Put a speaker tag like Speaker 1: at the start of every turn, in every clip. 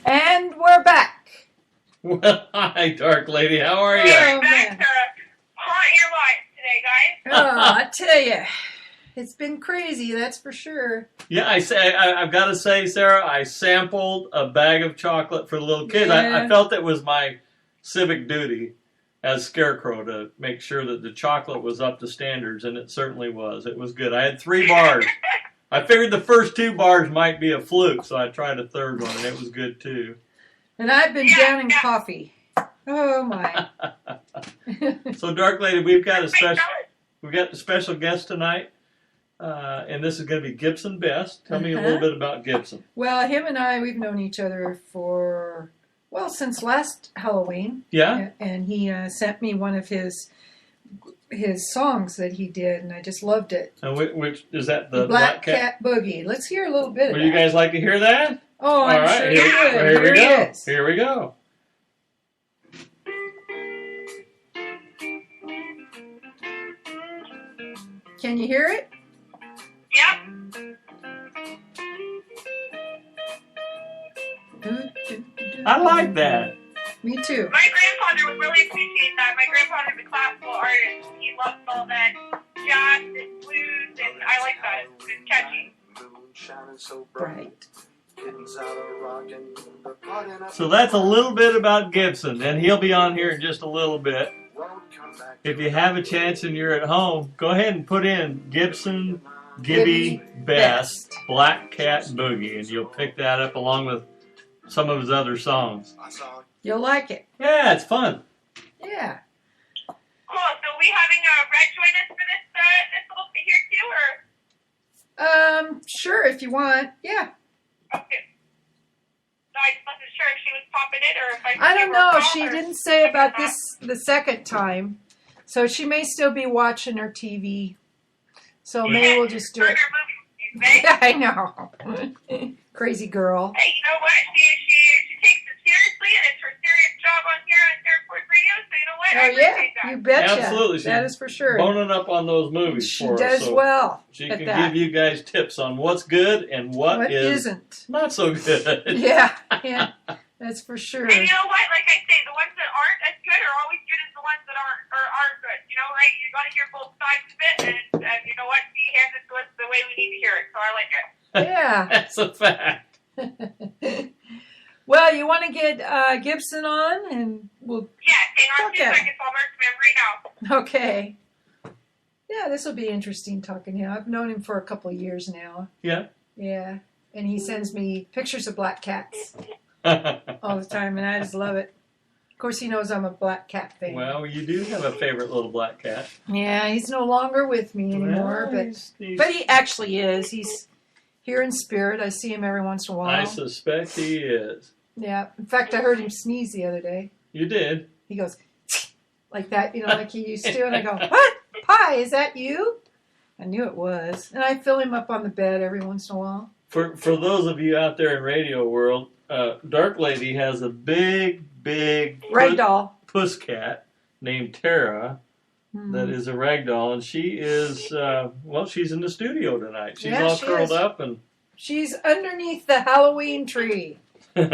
Speaker 1: And we're back.
Speaker 2: Well, hi, Dark Lady. How are you?
Speaker 3: We're back to haunt your lives today, guys.
Speaker 1: Oh, I tell you, it's been crazy, that's for sure.
Speaker 2: Yeah, I've got to say, Sarah, I sampled a bag of chocolate for the little kids.
Speaker 1: Yeah.
Speaker 2: I felt it was my civic duty as Scarecrow to make sure that the chocolate was up to standards, and it certainly was. It was good. I had 3 bars. I figured the first 2 bars might be a fluke, so I tried a third one, and it was good, too.
Speaker 1: And I've been down in coffee. Oh, my.
Speaker 2: So, Dark Lady, we've got a special guest tonight, and this is going to be Gibson Best. Tell me a little bit about Gibson.
Speaker 1: Well, him and I, we've known each other for, well, since last Halloween.
Speaker 2: Yeah?
Speaker 1: And he sent me one of his songs that he did, and I just loved it.
Speaker 2: And which is that? The
Speaker 1: Black Cat Boogie. Let's hear a little bit of
Speaker 2: Would
Speaker 1: that.
Speaker 2: you guys like to hear that?
Speaker 1: Oh, I'm
Speaker 2: All right,
Speaker 1: sure
Speaker 2: here
Speaker 1: you would.
Speaker 2: we go.
Speaker 1: It is.
Speaker 2: Here we go.
Speaker 1: Can you hear it?
Speaker 3: Yep.
Speaker 2: I like that.
Speaker 1: Me too.
Speaker 3: My grandfather would really appreciate that. My grandfather's a classical artist. He loves all that jazz and blues, and I like that. It's catchy.
Speaker 1: Right.
Speaker 2: So that's a little bit about Gibson, and he'll be on here in just a little bit. If you have a chance and you're at home, go ahead and put in Gibson Gibby Best Black Cat Boogie, and you'll pick that up along with some of his other songs.
Speaker 1: You'll like it.
Speaker 2: Yeah, it's fun.
Speaker 1: Yeah.
Speaker 3: Cool. So we having Red join us for this little bit here too, or?
Speaker 1: Sure, if you want. Yeah.
Speaker 3: Okay. No, I just wasn't sure if she was popping in or if I
Speaker 1: I don't know. She didn't say about this the second time. So she may still be watching her TV. So maybe we'll just do it. Yeah, I know. Crazy girl.
Speaker 3: Hey, you know what? She takes it seriously, and it's her serious job on here on Airport Radio, so you know what? I appreciate that.
Speaker 1: You betcha.
Speaker 2: Absolutely.
Speaker 1: That is for sure.
Speaker 2: Boning up on those movies
Speaker 1: She
Speaker 2: for us.
Speaker 1: does
Speaker 2: so
Speaker 1: well.
Speaker 2: She
Speaker 1: at
Speaker 2: can
Speaker 1: that.
Speaker 2: give you guys tips on what's good and what
Speaker 1: isn't.
Speaker 2: not so good.
Speaker 1: Yeah, that's for sure.
Speaker 3: And you know what? Like I say, the ones that aren't as good are always good as the ones that are good. You know, right? You got to hear both sides of it, and you know what? She hands it to us the way we need to hear it, so I like it.
Speaker 1: Yeah.
Speaker 2: That's a fact.
Speaker 1: Well, you want to get Gibson on, and we'll...
Speaker 3: Yeah, hang on 2 seconds. I'll mark him right now.
Speaker 1: Okay. Yeah, this will be interesting talking to him. I've known him for a couple of years now.
Speaker 2: Yeah?
Speaker 1: Yeah. And he sends me pictures of black cats all the time, and I just love it. Of course, he knows I'm a black cat fan.
Speaker 2: Well, you do have a favorite little black cat.
Speaker 1: Yeah, he's no longer with me anymore,
Speaker 2: Well,
Speaker 1: but he actually is. He's here in spirit. I see him every once in a while.
Speaker 2: I suspect he is.
Speaker 1: Yeah. In fact, I heard him sneeze the other day.
Speaker 2: You did.
Speaker 1: He goes like that, you know, like he used to. And I go, "What? Hi, is that you?" I knew it was. And I fill him up on the bed every once in a while.
Speaker 2: For those of you out there in radio world, Dark Lady has a big
Speaker 1: Ragdoll
Speaker 2: puss cat named Tara that is a ragdoll, and she is, she's in the studio tonight. She's all curled up. And
Speaker 1: she's underneath the Halloween tree,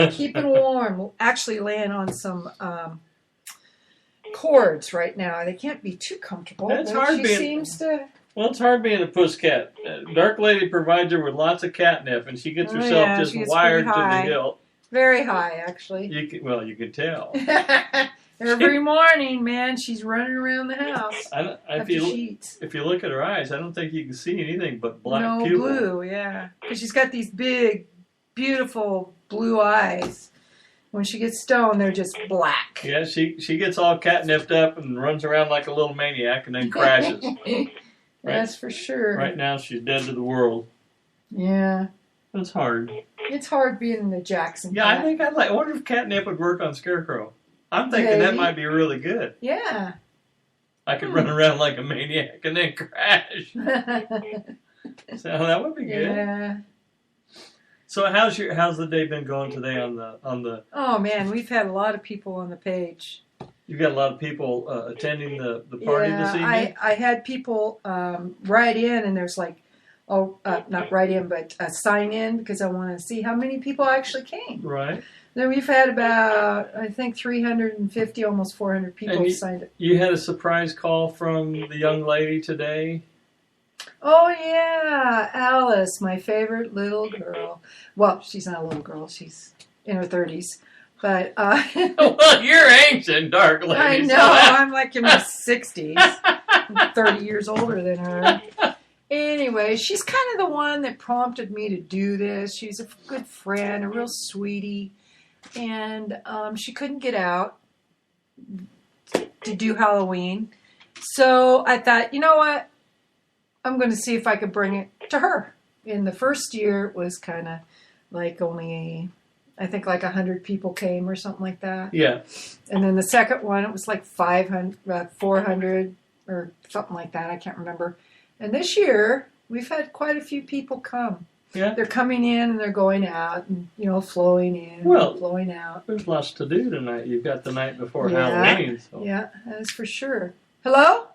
Speaker 1: keeping warm, actually laying on some cords right now. They can't be too comfortable.
Speaker 2: It's hard
Speaker 1: she
Speaker 2: being...
Speaker 1: seems to...
Speaker 2: Well, it's hard being a puss cat. Dark Lady provides her with lots of catnip, and she gets herself just wired to the hilt.
Speaker 1: Very high, actually.
Speaker 2: You can tell.
Speaker 1: Every morning, man, she's running around the house.
Speaker 2: If you look at her eyes, I don't think you can see anything but black pupil.
Speaker 1: Blue, yeah. Because she's got these big, beautiful blue eyes. When she gets stoned, they're just black.
Speaker 2: Yeah, she gets all catnipped up and runs around like a little maniac and then crashes.
Speaker 1: That's for sure.
Speaker 2: Right now, she's dead to the world.
Speaker 1: Yeah.
Speaker 2: It's hard.
Speaker 1: It's hard being in the Jackson.
Speaker 2: Yeah, cat. I wonder if catnip would work on Scarecrow. I'm thinking that might be really good.
Speaker 1: Yeah.
Speaker 2: I could run around like a maniac and then crash. So that would be good.
Speaker 1: Yeah.
Speaker 2: So how's the day been going today on the?
Speaker 1: Oh man, we've had a lot of people on the page.
Speaker 2: You've got a lot of people attending the party this evening?
Speaker 1: I had people write in, and there's like not write in, but sign in because I want to see how many people actually came.
Speaker 2: Right.
Speaker 1: Then we've had about, I think, 350, almost 400 people signed up.
Speaker 2: You had a surprise call from the young lady today?
Speaker 1: Oh, yeah. Alice, my favorite little girl. Well, she's not a little girl. She's in her 30s. But
Speaker 2: well, you're ancient, dark lady.
Speaker 1: I know. I'm like in my 60s. I'm 30 years older than her. Anyway, she's kind of the one that prompted me to do this. She's a good friend, a real sweetie. And she couldn't get out to do Halloween. So I thought, you know what? I'm going to see if I could bring it to her. In the first year, it was kind of like only, I think like 100 people came or something like that.
Speaker 2: Yeah.
Speaker 1: And then the second one, it was like 400 or something like that. I can't remember. And this year, we've had quite a few people come.
Speaker 2: Yeah.
Speaker 1: They're coming in and they're going out and, flowing in and flowing out.
Speaker 2: There's lots to do tonight. You've got the night before Halloween. So.
Speaker 1: Yeah, that is for sure. Hello?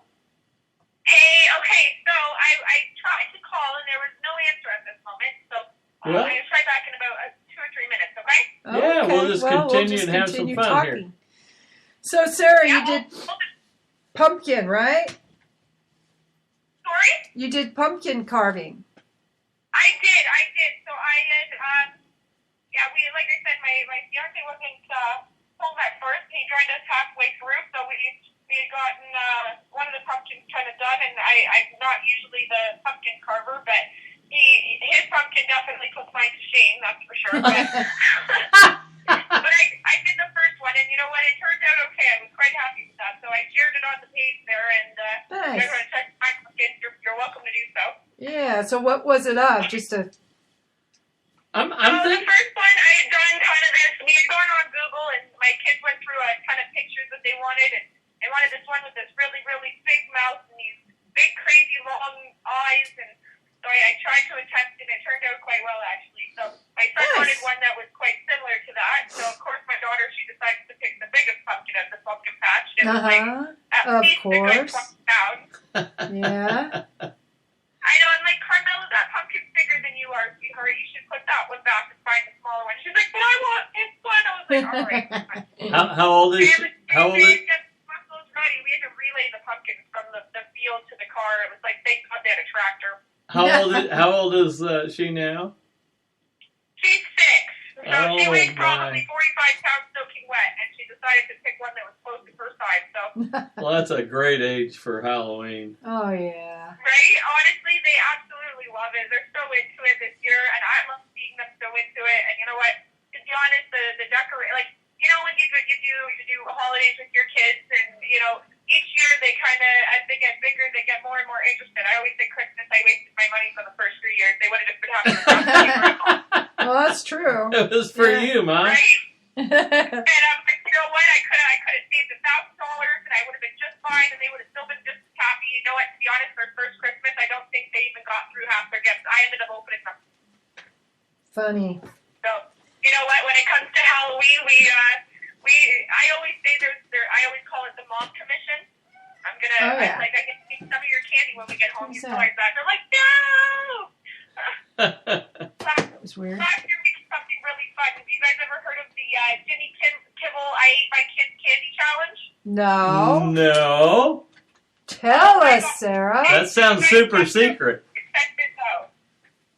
Speaker 3: Hey, okay, so I tried to call and there was no answer at this moment, so I'm going to try back in about 2 or 3 minutes, okay?
Speaker 2: Yeah,
Speaker 1: okay.
Speaker 2: we'll just continue and have some fun
Speaker 1: talking
Speaker 2: here.
Speaker 1: So, Sarah, you did pumpkin, right?
Speaker 3: Sorry?
Speaker 1: You did pumpkin carving.
Speaker 3: I did. So I had, like I said, my fiance wasn't home at first. He joined us halfway through, so we had gotten one of the pumpkins kind of done, and I'm not usually the pumpkin carver, but his pumpkin definitely puts mine to shame, that's for sure. But, but I did the first one, and you know what? It turned out okay. I was quite happy with that, so I shared it on the page there, and if you want to check my pumpkin, you're welcome to do so.
Speaker 1: Yeah, so what was it of? Just a...
Speaker 2: I'm
Speaker 3: the first one I had done kind of this, we had gone on Google and my kids went through a ton of pictures that they wanted, and they wanted this one with this really, really big mouth and these big, crazy, long eyes, and so I tried to attempt it, and it turned out quite well, actually. So my son wanted one that was quite similar to that, so of course my daughter, she decided to pick the biggest pumpkin at the pumpkin patch. It was like at least a good 20 pounds.
Speaker 1: Yeah.
Speaker 3: I know, I'm like, Carmela, that pumpkin's bigger than you are, sweetheart. You should put that one back and find the smaller one. She's like, but I want this one. I was like, all right.
Speaker 2: How old is she? How old is
Speaker 3: we had to relay the pumpkins from the field to the car. It was like, thank God they had a tractor.
Speaker 2: How old is she now?
Speaker 3: She's 6. So she weighed probably 45 pounds soaking wet, and she decided to pick one that was close to her size. So.
Speaker 2: Well, that's a great age for Halloween.
Speaker 1: Oh, yeah.
Speaker 3: Right? Honestly, they absolutely love it. They're so into it this year, and I love seeing them so into it. And you know what? To be honest, the decorate, like, when you do holidays with your kids, and, each year they kind of, as they get bigger, they get more and more interested. I always say Christmas, I wasted my money for the first 3 years. They would have just been happy with that.
Speaker 1: Well, that's true.
Speaker 2: It was for you, Ma.
Speaker 3: Right? And I'm like, you know what? I could have saved $1,000, and I would have been just fine, and they would have still been just as happy. You know what? To be honest, their first Christmas, I don't think they even got through half their gifts. I ended up opening them.
Speaker 1: Funny.
Speaker 3: So, you know what? When it comes to Halloween, I always say I always call it the mom commission. I'm gonna I can take some of your candy when we get home. You like that? They're like, no.
Speaker 1: That was weird.
Speaker 3: Last year we did something really fun. Have you guys ever heard of the Jimmy Kimmel I Ate My Kids Candy Challenge?
Speaker 1: No.
Speaker 2: No.
Speaker 1: Tell us, Sarah.
Speaker 2: That sounds super secret.
Speaker 3: Check this out.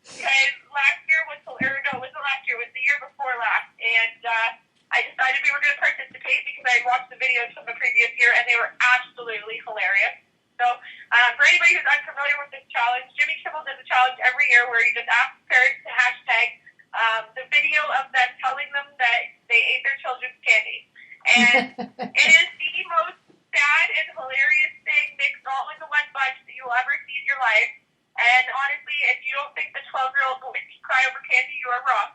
Speaker 3: Because last year was, it wasn't last year, it was the year before last, and I decided we were going to participate because I watched the videos from the previous year, and they were absolutely hilarious. So, for anybody who's unfamiliar with this challenge, Jimmy Kimmel does a challenge every year where he just asks parents to hashtag the video of them telling them that they ate their children's candy. And it is the most sad and hilarious thing mixed all into one bunch that you will ever see in your life. And honestly, if you don't think the 12-year-old boy can cry over candy, you are wrong.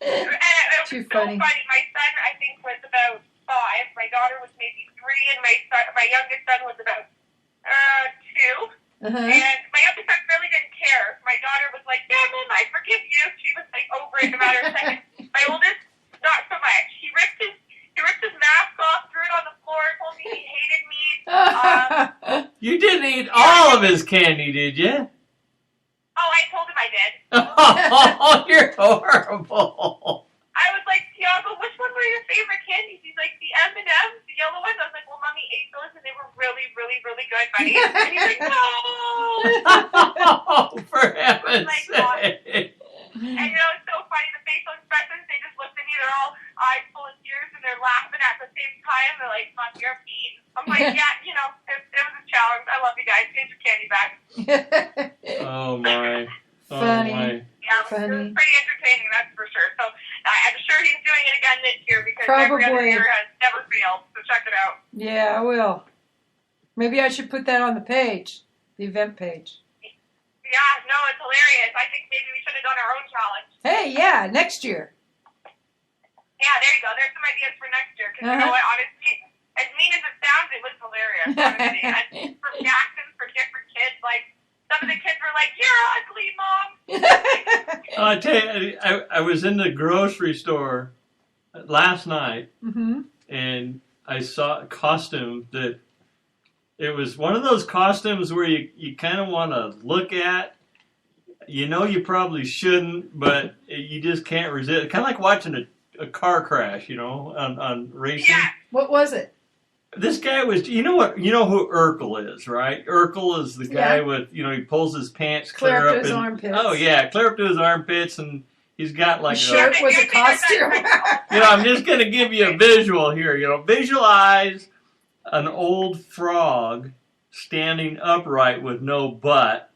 Speaker 3: And it was
Speaker 1: Too
Speaker 3: so
Speaker 1: funny.
Speaker 3: My son, I think, was about 5. My daughter was maybe 3, and my youngest son was about 2.
Speaker 1: Uh-huh.
Speaker 3: And my youngest son really didn't care. My daughter was like, "Yeah, Mom, I forgive you." She was like over it in a matter of seconds. My oldest, not so much. He ripped his mask off, threw it on the floor, told me he hated me.
Speaker 2: You didn't eat all of his candy, did you? Oh, you're horrible.
Speaker 3: I was like, Tiago, which one were your favorite candies? He's like, the M&Ms, the yellow ones. I was like, well, Mommy ate those, and they were really, really, really good, buddy. And he's like, no.
Speaker 2: Oh, for heaven's
Speaker 3: Like, God.
Speaker 2: sake.
Speaker 3: And it's so funny, the facial expressions, they just looked at me, they're all eyes full of tears, and they're laughing at the same time. They're like, Mom, you're mean. I'm like, yeah, it was a challenge. I love you guys. Here's your candy back.
Speaker 2: Oh, my. Oh,
Speaker 1: Funny.
Speaker 2: my.
Speaker 3: Yeah, it was pretty entertaining, that's for sure. So I'm sure he's doing it again this year because every other
Speaker 1: Probably.
Speaker 3: year has never failed. So check it out.
Speaker 1: Yeah, I will. Maybe I should put that on the page, the event page.
Speaker 3: Yeah, no, it's hilarious. I think maybe we should have done our own challenge.
Speaker 1: Hey, yeah, next year.
Speaker 3: Yeah, there you go. There's some ideas for next year. Because you know what, honestly, as mean as it sounds, it was hilarious, honestly. And for reactions for different kids, like, some of the kids were like, you're ugly, Mom.
Speaker 2: Oh, I tell you, I was in the grocery store last night, and I saw a costume that it was one of those costumes where you kind of want to look at. You know you probably shouldn't, but you just can't resist. Kind of like watching a car crash, on racing.
Speaker 3: Yeah.
Speaker 1: What was it?
Speaker 2: This guy was, you know who Urkel is, right? Urkel is the guy with, he pulls his pants clear up
Speaker 1: to his armpits.
Speaker 2: Oh yeah, clear up to his armpits, and he's got like
Speaker 1: The shirt was a costume.
Speaker 2: I'm just gonna give you a visual here. Visualize an old frog standing upright with no butt,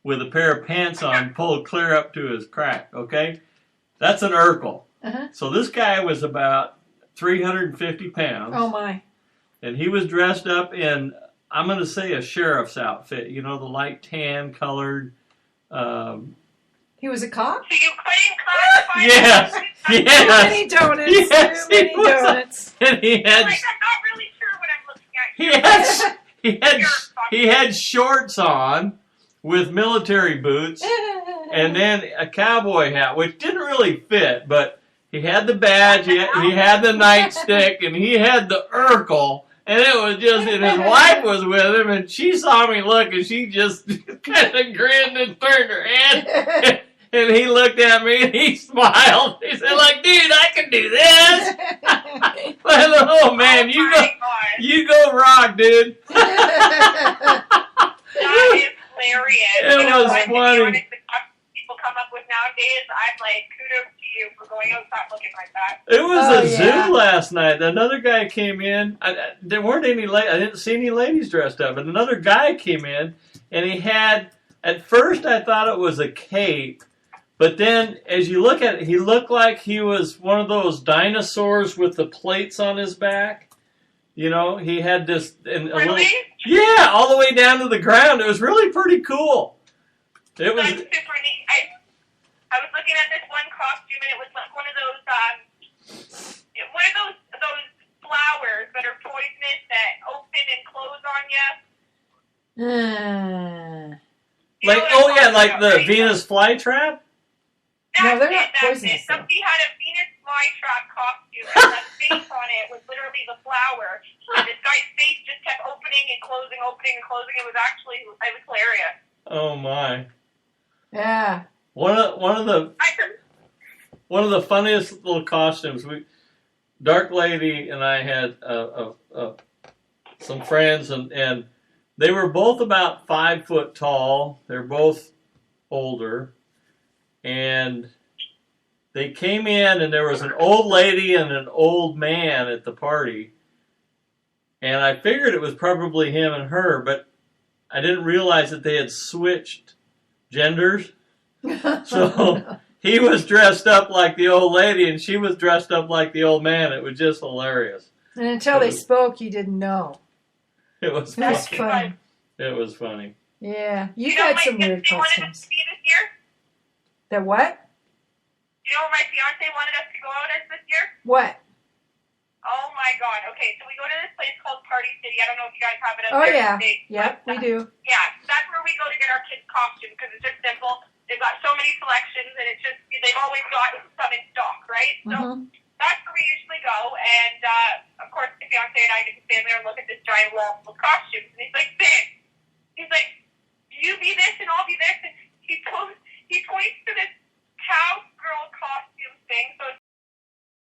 Speaker 2: with a pair of pants on, pulled clear up to his crack. Okay, that's an Urkel. So this guy was about 350 pounds.
Speaker 1: Oh my.
Speaker 2: And he was dressed up in, I'm going to say, a sheriff's outfit. The light tan colored.
Speaker 1: He was a cop?
Speaker 3: So you couldn't classify
Speaker 2: Yes.
Speaker 1: Too many donuts.
Speaker 2: Yes,
Speaker 1: Too many
Speaker 2: he was.
Speaker 1: donuts.
Speaker 2: And he
Speaker 3: I'm
Speaker 2: had
Speaker 3: not really sure what I'm looking at here.
Speaker 2: he had shorts on with military boots, and then a cowboy hat, which didn't really fit, but he had the badge, he had the nightstick, and he had the Urkel. And it was just, and his wife was with him, and she saw me look, and she just kind of grinned and turned her head. And he looked at me, and he smiled. He said, like, dude, I can do this. I said, oh, man, you go rock, dude.
Speaker 3: That is hilarious.
Speaker 2: It was funny.
Speaker 3: To be honest, the stuff people come up with nowadays, I'm like, kudos to you for going outside looking like that.
Speaker 2: It was a zoo last night. Another guy came in. There weren't any I didn't see any ladies dressed up, but another guy came in, and he had, at first I thought it was a cape, but then as you look at it, he looked like he was one of those dinosaurs with the plates on his back. He had this, and
Speaker 3: Really?
Speaker 2: yeah, all the way down to the ground. It was really pretty cool. It was.
Speaker 3: That's super neat. I was looking at this one costume, and it was like one of those flowers that are poisonous that open and close on you.
Speaker 2: Like the Venus flytrap.
Speaker 1: No, they're not
Speaker 3: That's
Speaker 1: poisonous,
Speaker 3: it. Somebody had a Venus flytrap costume, and the face on it was literally the flower. And this guy's face just kept opening and closing, opening and closing. It was hilarious.
Speaker 2: Oh my!
Speaker 1: Yeah.
Speaker 2: One of the funniest little costumes. Dark Lady and I had some friends, and they were both about 5 foot tall. They're both older, and they came in, and there was an old lady and an old man at the party, and I figured it was probably him and her, but I didn't realize that they had switched genders. So he was dressed up like the old lady, and she was dressed up like the old man. It was just hilarious.
Speaker 1: And until they spoke, you didn't know.
Speaker 2: It was
Speaker 1: That's
Speaker 2: funny.
Speaker 1: funny.
Speaker 2: It was funny.
Speaker 1: Yeah. You
Speaker 3: know
Speaker 1: had
Speaker 3: what
Speaker 1: some
Speaker 3: my
Speaker 1: weird
Speaker 3: fiancé wanted us
Speaker 1: costumes.
Speaker 3: to be this year?
Speaker 1: That what?
Speaker 3: You know what my fiance wanted us to go out as this year?
Speaker 1: What?
Speaker 3: Oh my God. Okay, so we go to this place called Party City. I don't know if you guys have it up
Speaker 1: Oh,
Speaker 3: there.
Speaker 1: yeah.
Speaker 3: in the States,
Speaker 1: Yep,
Speaker 3: but,
Speaker 1: we do.
Speaker 3: Yeah, that's where we go to get our kids' costumes because it's just simple. They've got so many selections, and they've always got some in stock, right? So that's where we usually go. And